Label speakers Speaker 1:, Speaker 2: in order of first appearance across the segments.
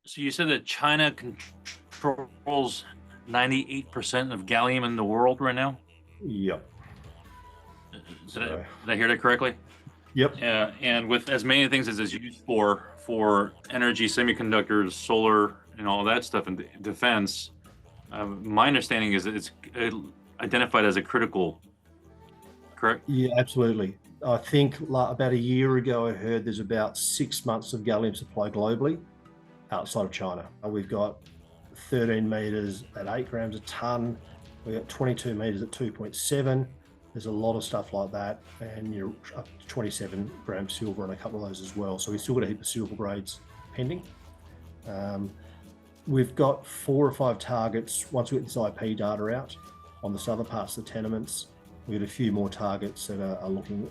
Speaker 1: So you said that China controls 98% of gallium in the world right now?
Speaker 2: Yep.
Speaker 1: Did I,
Speaker 2: So,
Speaker 1: did I hear that correctly?
Speaker 2: yep.
Speaker 1: And with as many things as is used for energy, semiconductors, solar, and all that stuff in defense, my understanding is that it's identified as a critical, correct?
Speaker 2: Yeah, absolutely. I think about a year ago, I heard there's about 6 months of gallium supply globally outside of China. We've got 13 meters at 8 grams a ton. We've got 22 meters at 2.7. There's a lot of stuff like that. And you're up to 27 grams silver on a couple of those as well. So we've still got a heap of silver grades pending. We've got 4 or 5 targets once we get this IP data out on the southern parts of the tenements. We've got a few more targets that are looking,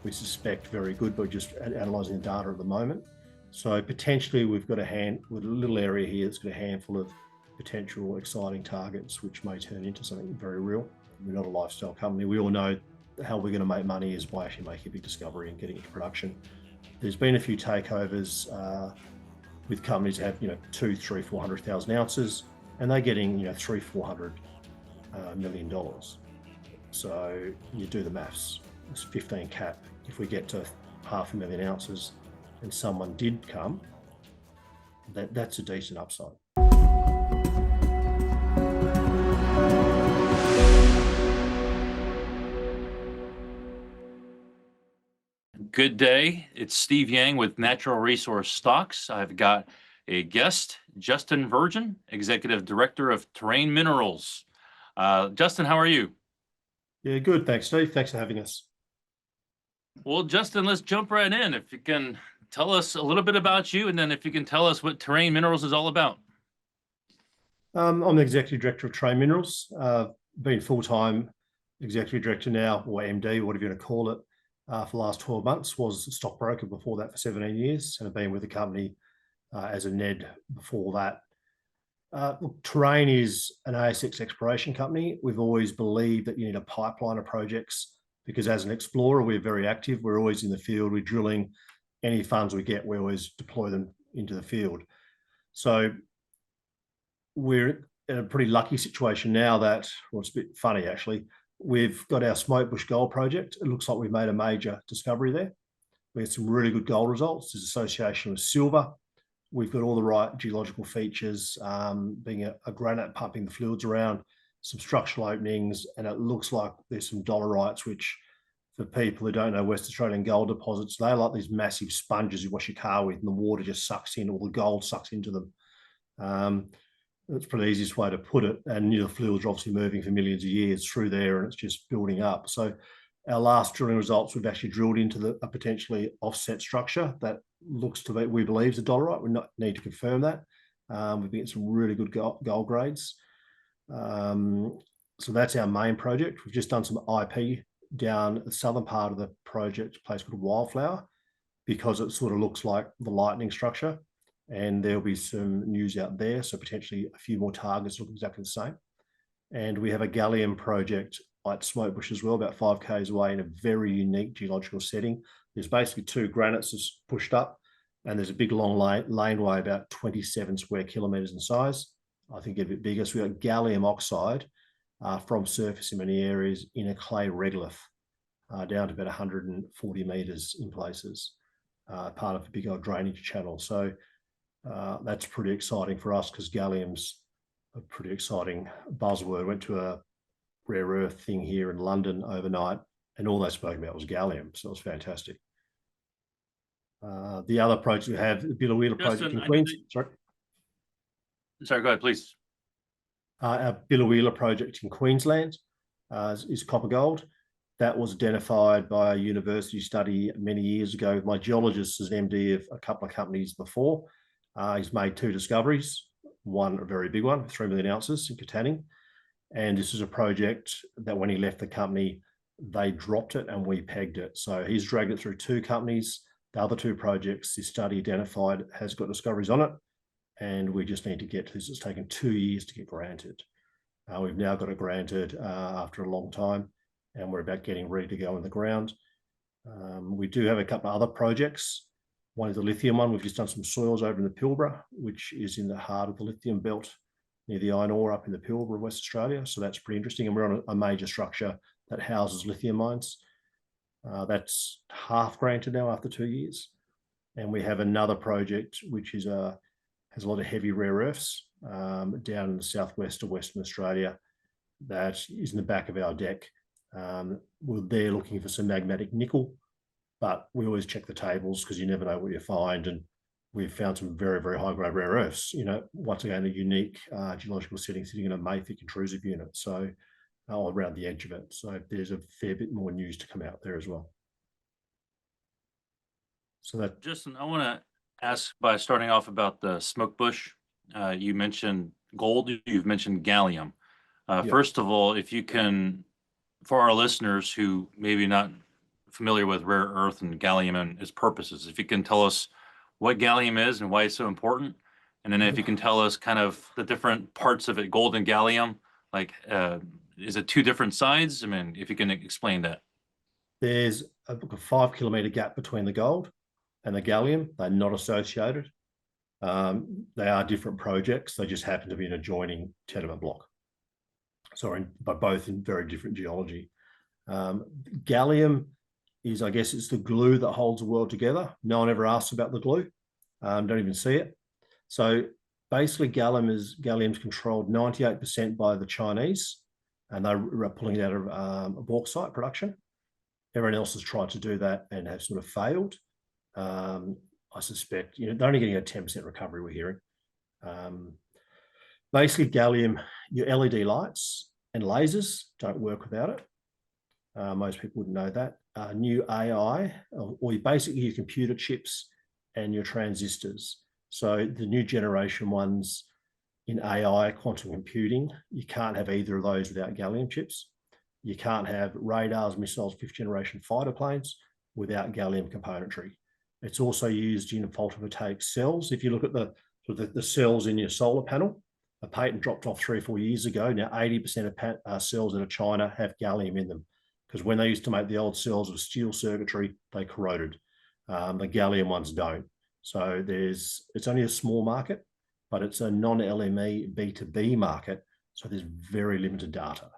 Speaker 2: we suspect, very good, but just analysing the data at the moment. So potentially we've got a little area here that's got a handful of potential exciting targets, which may turn into something very real. We're not a lifestyle company. We all know how we're going to make money is by actually making a big discovery and getting it to production. There's been a few takeovers with companies that have 2, 3, 400,000 ounces, and they're getting 300, 400 million dollars. So you do the maths. It's 15 cap. If we get to 500,000 ounces, and someone did come, that's a decent upside.
Speaker 1: Good day. It's Steve Yang with Natural Resource Stocks. I've got a guest, Justin Virgin, Executive Director of Terrain Minerals. Justin, how are you?
Speaker 2: Yeah, good. Thanks, Steve. Thanks for having us.
Speaker 1: Well, Justin, let's jump right in. If you can tell us a little bit about you, and then if you can tell us what Terrain Minerals is all about.
Speaker 2: I'm the Executive Director of Terrain Minerals. Been full-time Executive Director now, or MD, whatever you want to call it, for the last 12 months. Was a stockbroker before that for 17 years, and I've been with the company as a NED before that. Look, Terrain is an ASX exploration company. We've always believed that you need a pipeline of projects because as an explorer, we're very active. We're always in the field. We're drilling. Any funds we get, we always deploy them into the field. So we're in a pretty lucky situation now that, well, it's a bit funny actually, we've got our Smokebush Gold Project. It looks like we've made a major discovery there. We had some really good gold results. There's association with silver. We've got all the right geological features, being a granite pumping the fluids around, some structural openings, and it looks like there's some dolerites, which for people who don't know West Australian gold deposits, they're like these massive sponges you wash your car with and the water just sucks in, all the gold sucks into them. That's probably the easiest way to put it. And the fluids are obviously moving for millions of years through there and it's just building up. So our last drilling results, we've actually drilled into a potentially offset structure that looks to be, we believe, is a dolerite. We need to confirm that. We've been getting some really good gold grades. So that's our main project. We've just done some IP down the southern part of the project, a place called Wildflower, because it sort of looks like the lightning structure. And there'll be some news out there. So potentially a few more targets look exactly the same. And we have a gallium project at Smokebush as well, about 5 k's away in a very unique geological setting. There's basically 2 granites that's pushed up and there's a big long laneway about 27 square kilometers in size. I think it's a bit bigger. So we've got gallium oxide from surface in many areas in a clay regolith down to about 140 meters in places, part of a big old drainage channel. So that's pretty exciting for us because gallium's a pretty exciting buzzword. Went to a rare earth thing here in London overnight, and all they spoke about was gallium, so it was fantastic. The other project we have, the Billawheeler project in Queensland.
Speaker 1: Sorry, go ahead, please.
Speaker 2: Our Billawheeler project in Queensland is copper gold. That was identified by a university study many years ago. My geologist is an MD of a couple of companies before. He's made 2 discoveries, one a very big one, 3 million ounces in Katanning. And this is a project that when he left the company, they dropped it and we pegged it. So he's dragged it through 2 companies. The other 2 projects this study identified has got discoveries on it. And we just need to get to this. It's taken 2 years to get granted. We've now got it granted after a long time, and we're about getting ready to go in the ground. We do have a couple of other projects One is the lithium one. We've just done some soils over in the Pilbara, which is in the heart of the lithium belt near the iron ore up in the Pilbara, West Australia. So that's pretty interesting. And we're on a major structure that houses lithium mines. That's half granted now after 2 years. And we have another project which is has a lot of heavy rare earths down in the southwest of Western Australia that is in the back of our deck. We're there looking for some magmatic nickel, but we always check the tables because you never know what you find. And we've found some very, very high-grade rare earths, once again, a unique geological setting sitting in a mafic intrusive unit. So around the edge of it. So there's a fair bit more news to come out there as well. So that
Speaker 1: Justin, I want to ask by starting off about the Smokebush. You mentioned gold, you've mentioned gallium.
Speaker 2: Yep.
Speaker 1: First of all, if you can, for our listeners who maybe not familiar with rare earth and gallium and its purposes, if you can tell us what gallium is and why it's so important, and then if you can tell us kind of the different parts of it, gold and gallium, like is it two different sides? I mean, if you can explain that.
Speaker 2: There's a 5 kilometre gap between the gold and the gallium. They're not associated. They are different projects. They just happen to be an adjoining tenement block. So, but both in very different geology. Gallium is, I guess, it's the glue that holds the world together. No one ever asks about the glue. Don't even see it. So basically, gallium's controlled 98% by the Chinese, and they're pulling it out of bauxite production. Everyone else has tried to do that and have sort of failed. I suspect, they're only getting a 10% recovery, we're hearing. Basically, gallium, your LED lights and lasers don't work without it. Most people wouldn't know that. New AI, or basically your computer chips and your transistors. So the new generation ones in AI, quantum computing, you can't have either of those without gallium chips. You can't have radars, missiles, fifth generation fighter planes without gallium componentry. It's also used in photovoltaic cells. If you look at the cells in your solar panel, a patent dropped off 3 or 4 years ago. Now 80% of cells out of China have gallium in them, because when they used to make the old cells of steel circuitry, they corroded. The gallium ones don't. So it's only a small market, but it's a non-LME B2B market. So there's very limited data.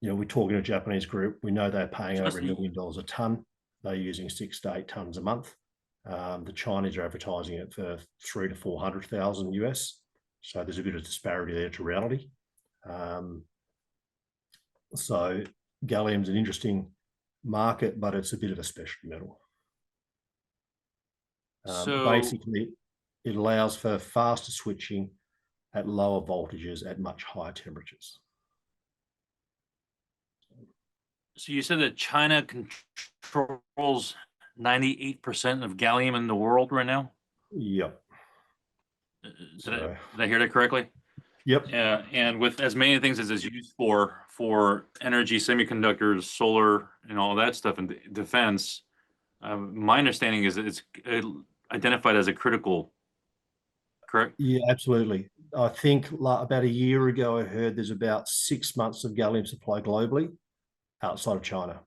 Speaker 2: We're talking to a Japanese group. We know they're paying over $1 million a ton. They're using 6 to 8 tons a month. The Chinese are advertising it for 300,000 to 400,000 US. So there's a bit of disparity there to reality. So gallium's an interesting market, but it's a bit of a specialty metal. Basically, it allows for faster switching at lower voltages at much higher temperatures.
Speaker 1: So you said that China controls 98% of gallium in the world right now?
Speaker 2: Yep.
Speaker 1: Did I hear that correctly?
Speaker 2: Yep.
Speaker 1: And with as many things as is used for energy, semiconductors, solar, and all that stuff in defense, my understanding is that it's identified as a critical, correct?
Speaker 2: Yeah, absolutely. I think about a year ago, I heard there's about 6 months of gallium supply globally outside of China.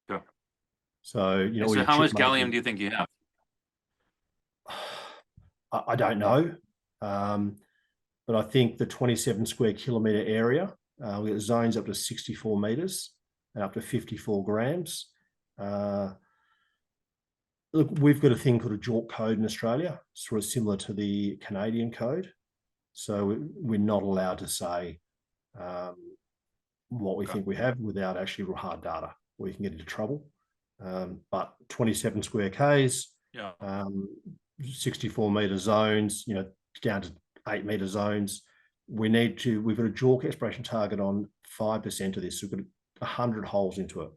Speaker 1: Sure.
Speaker 2: So,
Speaker 1: so how much gallium do you think you have?
Speaker 2: I don't know. But I think the 27 square kilometre area, we got zones up to 64 metres and up to 54 grams. Look, we've got a thing called a JORC code in Australia, sort of similar to the Canadian code. So we're not allowed to say what we think we have without actually hard data. We can get into trouble. But 27 square Ks, 64 metre zones, down to 8 metre zones. We've got a JORC exploration target on 5% of this. So we've got 100 holes into it.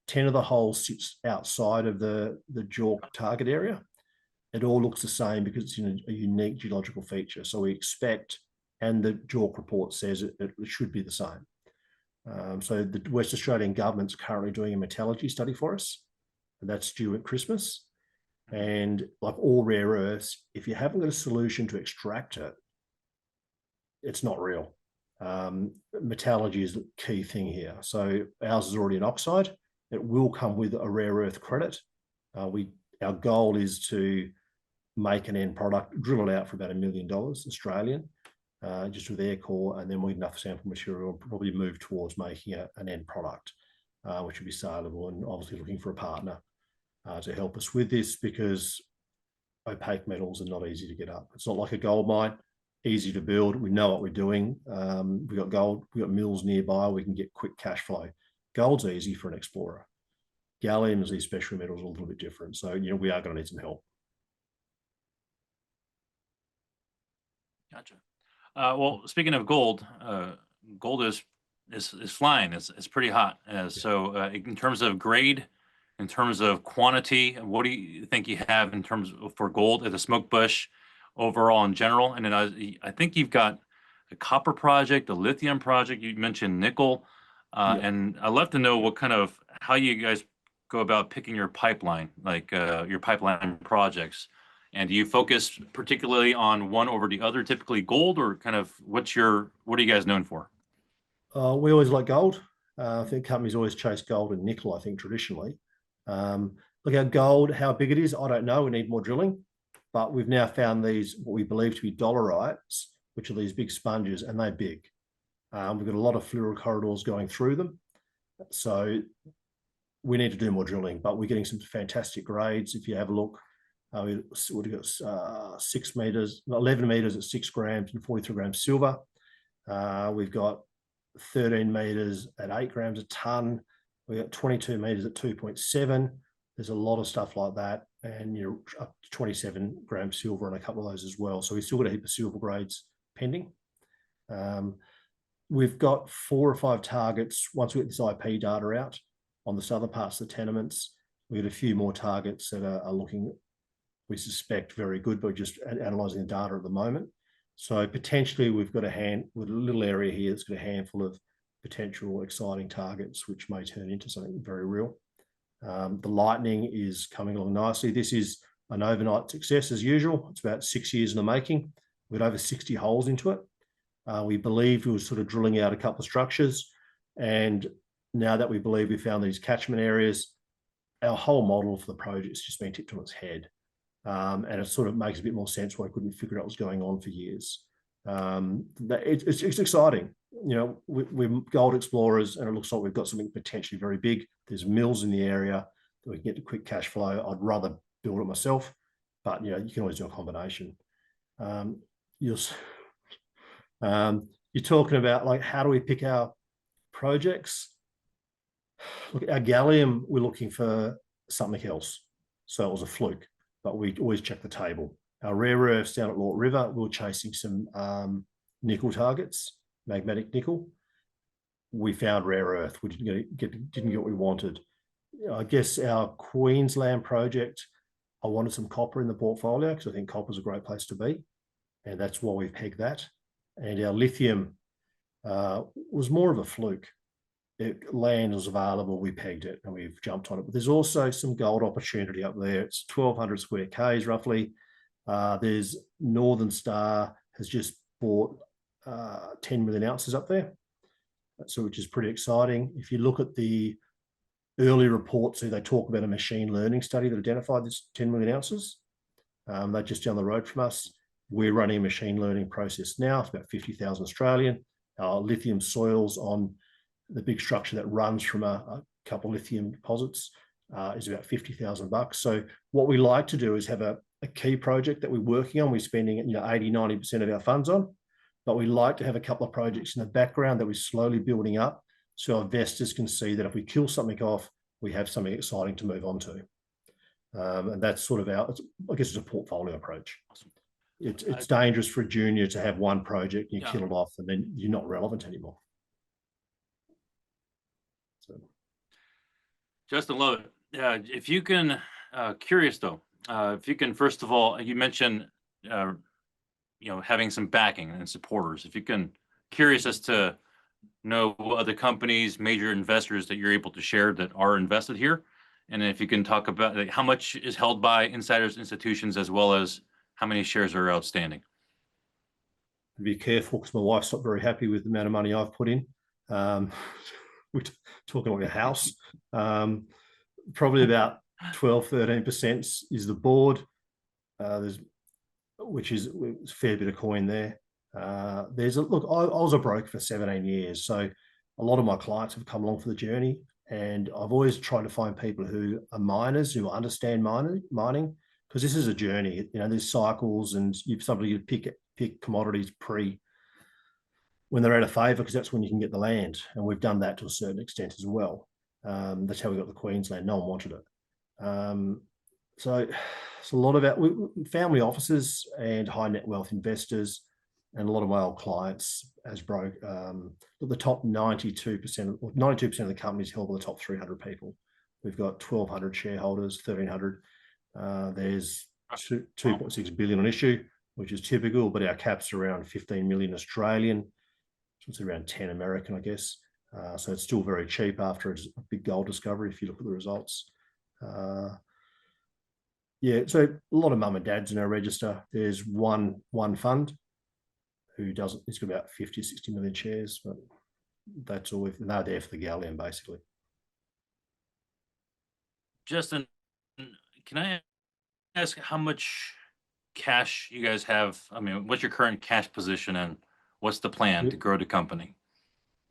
Speaker 2: 10 of the holes sits outside of the JORC target area. It all looks the same because it's in a unique geological feature. So we expect, and the JORC report says it should be the same. So the West Australian government's currently doing a metallurgy study for us, and that's due at Christmas. And like all rare earths, if you haven't got a solution to extract it, it's not real. Metallurgy is the key thing here. So ours is already an oxide. It will come with a rare earth credit. We our goal is to make an end product, drill it out for about $1 million Australian, just with air core, and then we have enough sample material, probably move towards making an end product, which would be saleable, and obviously looking for a partner to help us with this, because opaque metals are not easy to get up. It's not like a gold mine, easy to build. We know what we're doing. We've got gold, we've got mills nearby, we can get quick cash flow. Gold's easy for an explorer. Gallium, as these special metals, are a little bit different. So, we are going to need some help.
Speaker 1: Gotcha. Well, speaking of gold, gold is flying. It's pretty hot. So in terms of grade, in terms of quantity, what do you think you have in terms of for gold at the Smokebush overall in general? And then I think you've got a copper project, a lithium project. You mentioned nickel, and I'd love to know how you guys go about picking your pipeline, like your pipeline projects. And do you focus particularly on one over the other, typically gold, or what are you guys known for?
Speaker 2: We always like gold. I think companies always chase gold and nickel, I think, traditionally. Look at gold, how big it is, I don't know. We need more drilling. But we've now found these, what we believe to be dolerites, which are these big sponges, and they're big. We've got a lot of fluoro corridors going through them. So we need to do more drilling, but we're getting some fantastic grades. If you have a look, we've got 6 meters, 11 meters at 6 grams and 43 grams silver. We've got 13 meters at 8 grams a ton. We've got 22 meters at 2.7. There's a lot of stuff like that. And you're up to 27 grams silver on a couple of those as well. So we've still got a heap of silver grades pending. We've got 4 or 5 targets. Once we get this IP data out on the southern parts of the tenements, we've got a few more targets that are looking, we suspect, very good, but we're just analysing the data at the moment. So potentially we've got with a little area here that's got a handful of potential exciting targets, which may turn into something very real. The lightning is coming along nicely. This is an overnight success as usual. It's about 6 years in the making. We've got over 60 holes into it. We believed we were sort of drilling out a couple of structures. And now that we believe we found these catchment areas, our whole model for the project's just been tipped on its head. And it sort of makes a bit more sense why I couldn't figure out what was going on for years. It's exciting. We're gold explorers, and it looks like we've got something potentially very big. There's mills in the area that we can get to quick cash flow. I'd rather build it myself, but you can always do a combination. You're talking about, like, how do we pick our projects? Look, our gallium, we're looking for something else. So it was a fluke, but we always check the table. Our rare earths down at Lort River, we were chasing some nickel targets, magmatic nickel. We found rare earth. We didn't get what we wanted. I guess our Queensland project, I wanted some copper in the portfolio because I think copper is a great place to be, and that's why we pegged that. And our lithium was more of a fluke. Land was available, we pegged it, and we've jumped on it. But there's also some gold opportunity up there. It's 1,200 square Ks roughly. There's Northern Star has just bought 10 million ounces up there, so which is pretty exciting. If you look at the early reports, they talk about a machine learning study that identified this 10 million ounces. They're just down the road from us. We're running a machine learning process now. It's about 50,000 Australian. Our lithium soils on the big structure that runs from a couple of lithium deposits is about $50,000. So what we like to do is have a key project that we're working on. We're spending 80-90% of our funds on, but we like to have a couple of projects in the background that we're slowly building up, so our investors can see that if we kill something off, we have something exciting to move on to. And that's sort of I guess it's a portfolio approach.
Speaker 1: Awesome.
Speaker 2: It's dangerous for a junior to have one project, you kill it off, and then you're not relevant anymore. So.
Speaker 1: Justin, love it. If you can, curious though, if you can, first of all, you mentioned, having some backing and supporters. If you can, curious as to know what other companies, major investors that you're able to share that are invested here, and if you can talk about how much is held by insiders, institutions, as well as how many shares are outstanding.
Speaker 2: Be careful, because my wife's not very happy with the amount of money I've put in. We're talking like a house. Probably about 12, 13% is the board. Which is a fair bit of coin there. Look, I was a broker for 17 years, so a lot of my clients have come along for the journey, and I've always tried to find people who are miners, who understand mining, because this is a journey. There's cycles, and you pick commodities when they're out of favour, because that's when you can get the land, and we've done that to a certain extent as well. That's how we got the Queensland. No one wanted it. So it's a lot about family offices and high net wealth investors, and a lot of my old clients as broke. The top 92% of the companies held by the top 300 people. We've got 1,200 shareholders, 1,300. There's 2.6 billion on issue, which is typical, but our cap's around 15 million Australian. So it's around 10 American, I guess. So it's still very cheap after a big gold discovery if you look at the results. So a lot of mum and dads in our register. There's one fund who doesn't. It's got about 50, 60 million shares, but that's all. They're there for the Gallium, basically.
Speaker 1: Justin, can I ask how much cash you guys have? I mean, what's your current cash position, and what's the plan to grow the company?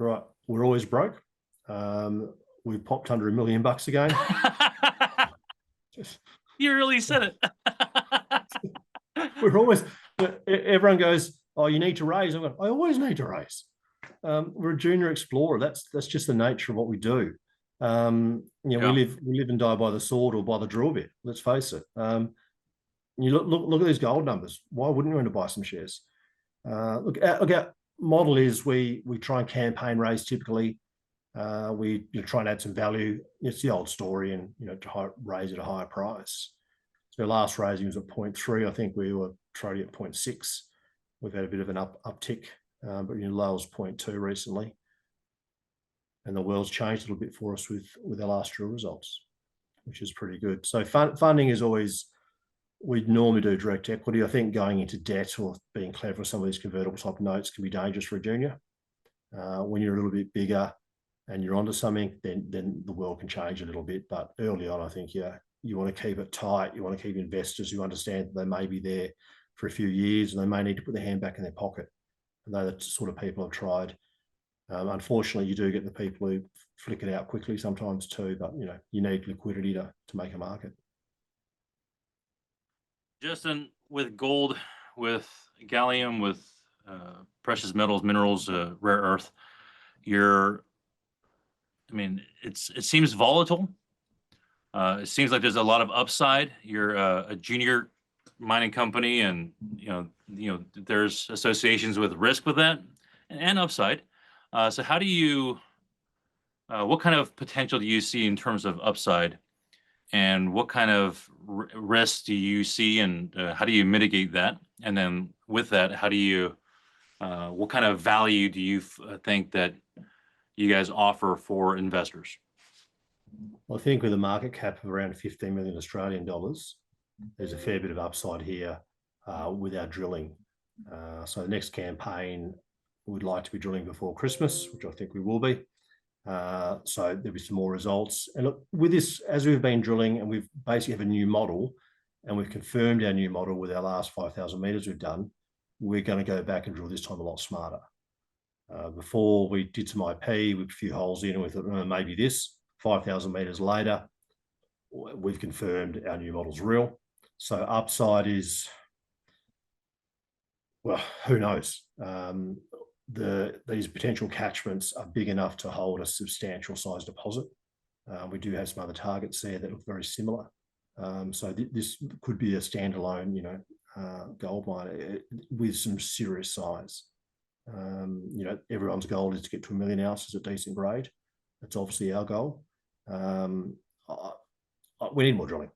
Speaker 2: Right, we're always broke. We've popped under $1 million again.
Speaker 1: You really said
Speaker 2: it. We're always. Everyone goes, "Oh, you need to raise." I always need to raise. We're a junior explorer. That's just the nature of what we do. We live and die by the sword or by the drill bit. Let's face it. You look at these gold numbers. Why wouldn't you want to buy some shares? Look, our model is we try and campaign raise typically. We try and add some value. It's the old story, and to raise at a higher price. So last raising was at 0.3. I think we were trading at 0.6. We've had a bit of an uptick, but low was 0.2 recently. And the world's changed a little bit for us with our last drill results, which is pretty good. So funding is always, we'd normally do direct equity. I think going into debt or being clever with some of these convertible type notes can be dangerous for a junior. When you're a little bit bigger and you're onto something, then the world can change a little bit. But early on, I think, you want to keep it tight. You want to keep investors who understand that they may be there for a few years and they may need to put their hand back in their pocket. And they're the sort of people I've tried. Unfortunately, you do get the people who flick it out quickly sometimes too, but you need liquidity to make a market.
Speaker 1: Justin, with gold, with gallium, with precious metals, minerals, rare earth, it seems volatile. It seems like there's a lot of upside. You're a junior mining company, and there's associations with risk with that and upside. So how do you? What kind of potential do you see in terms of upside, and what kind of risk do you see, and how do you mitigate that? And then with that, how do you? What kind of value do you think that you guys offer for investors?
Speaker 2: I think with a market cap of around 15 million Australian dollars, there's a fair bit of upside here with our drilling. So the next campaign, we'd like to be drilling before Christmas, which I think we will be. So there'll be some more results. And look, with this, as we've been drilling, and we've basically have a new model, and we've confirmed our new model with our last 5,000 meters we've done, we're going to go back and drill this time a lot smarter. Before we did some IP with a few holes in, and we thought, maybe this. 5,000 meters later, we've confirmed our new model's real. So upside is, well, who knows? These potential catchments are big enough to hold a substantial size deposit. We do have some other targets there that look very similar. So this could be a standalone, gold mine with some serious size. Everyone's goal is to get to 1 million ounces at decent grade. That's obviously our goal. We need more drilling.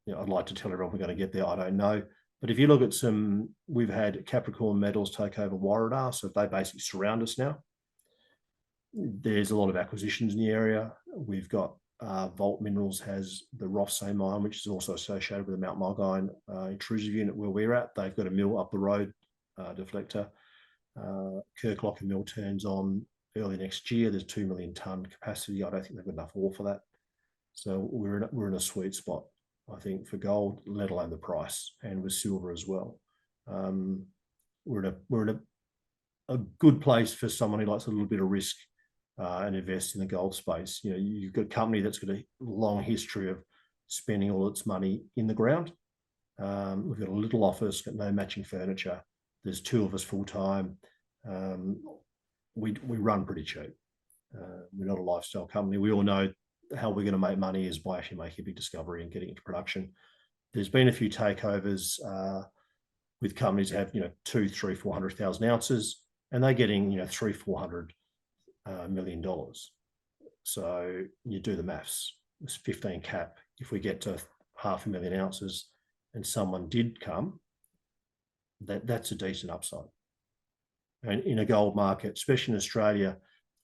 Speaker 2: I'd like to tell everyone we're going to get there. I don't know. But if you look at we've had Capricorn Metals take over Warradar, so they basically surround us now. There's a lot of acquisitions in the area. We've got Vault Minerals has the Rothsay mine, which is also associated with the Mount Mulgine intrusive unit where we're at. They've got a mill up the road, deflector. Kirklocker mill turns on early next year. There's 2 million tonne capacity. I don't think they've got enough ore for that. So we're in a sweet spot, I think, for gold, let alone the price, and with silver as well. We're in a good place for someone who likes a little bit of risk and invest in the gold space. You know, you've got a company that's got a long history of spending all its money in the ground. We've got a little office, got no matching furniture. There's 2 of us full time. We run pretty cheap. We're not a lifestyle company. We all know how we're going to make money is by actually making a big discovery and getting into production. There's been a few takeovers with companies that have, you know, 2, 3, 400,000 ounces, and they're getting, you know, $300-400 million. So you do the maths. It's 15 cap. If we get to 500,000 ounces, and someone did come, that's a decent upside. And in a gold market, especially in Australia,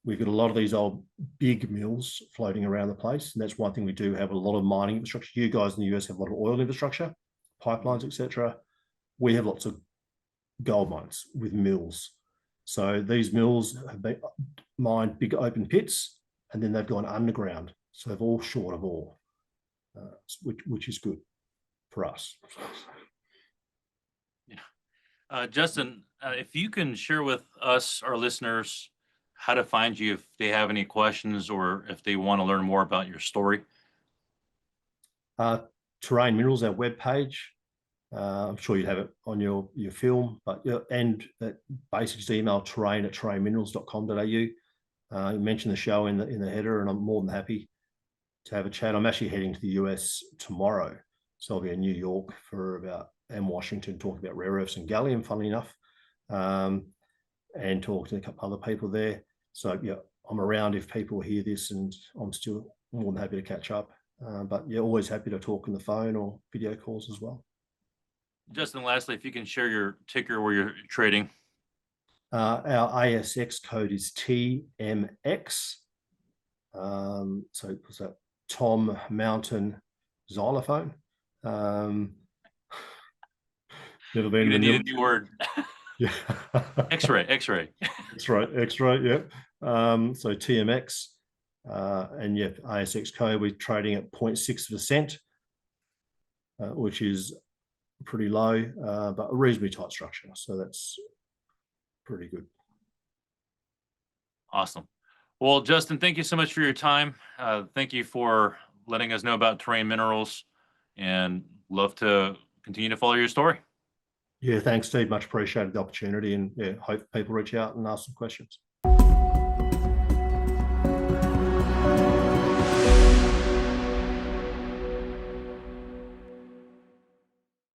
Speaker 2: we've got a lot of these old big mills floating around the place. And that's one thing we do have a lot of mining infrastructure. You guys in the US have a lot of oil infrastructure, pipelines, etc. We have lots of gold mines with mills. So these mills have been mined big open pits, and then they've gone underground. So they're all short of ore, which is good for us.
Speaker 1: Yeah. Justin, if you can share with us, our listeners, how to find you if they have any questions or if they want to learn more about your story.
Speaker 2: Terrain Minerals, our webpage. I'm sure you'd have it on your film, but yeah, and that basics email terrain@terrainminerals.com.au. You mentioned the show in the header, and I'm more than happy to have a chat. I'm actually heading to the US tomorrow, so I'll be in New York and Washington talking about rare earths and gallium, funnily enough, and talking to a couple other people there. So yeah, I'm around if people hear this, and I'm still more than happy to catch up. But yeah, always happy to talk on the phone or video calls as well.
Speaker 1: Justin, lastly, if you can share your ticker where you're trading.
Speaker 2: Our ASX code is TMX. So it was a Tom Mountain Xylophone. Never been.
Speaker 1: You need a new word.
Speaker 2: Yeah.
Speaker 1: X-ray.
Speaker 2: X-ray. Yeah. So TMX, and yeah, ASX code. We're trading at 0.6%, which is pretty low, but a reasonably tight structure. So that's pretty good.
Speaker 1: Awesome. Well, Justin, thank you so much for your time. Thank you for letting us know about Terrain Minerals, and love to continue to follow your story.
Speaker 2: Yeah, thanks, Steve. Much appreciated the opportunity, and yeah, hope people reach out and ask some questions.